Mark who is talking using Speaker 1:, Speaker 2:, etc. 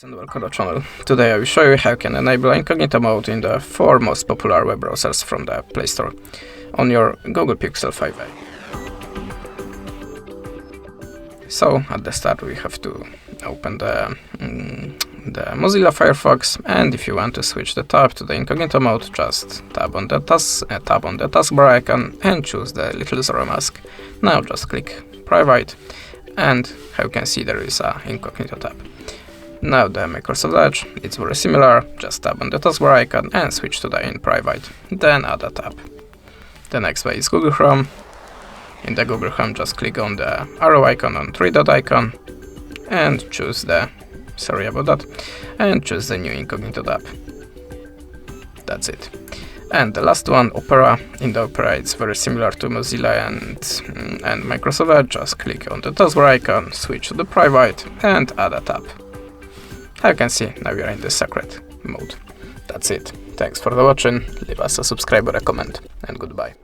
Speaker 1: And welcome to the channel. Today I will show you how you can enable Incognito mode in the 4 most popular web browsers from the Play Store on your Google Pixel 5a. So at the start we have to open the Mozilla Firefox, and if you want to switch the tab to the Incognito mode, just tap on the taskbar icon and choose the little zero mask. Now just click Private, and how you can see there is a Incognito tab. Now the Microsoft Edge, it's very similar, just tap on the taskbar icon and switch to the in private, then add a tab. The next way is Google Chrome. In the Google Chrome, just click on the arrow icon on 3-dot icon and choose the, and choose the new Incognito tab. That's it. And the last one, Opera. In the Opera, it's very similar to Mozilla and Microsoft Edge. Just click on the taskbar icon, switch to the private and add a tab. How you can see, now we are in the secret mode. That's it. Thanks for watching, leave us a subscribe or a comment, and goodbye.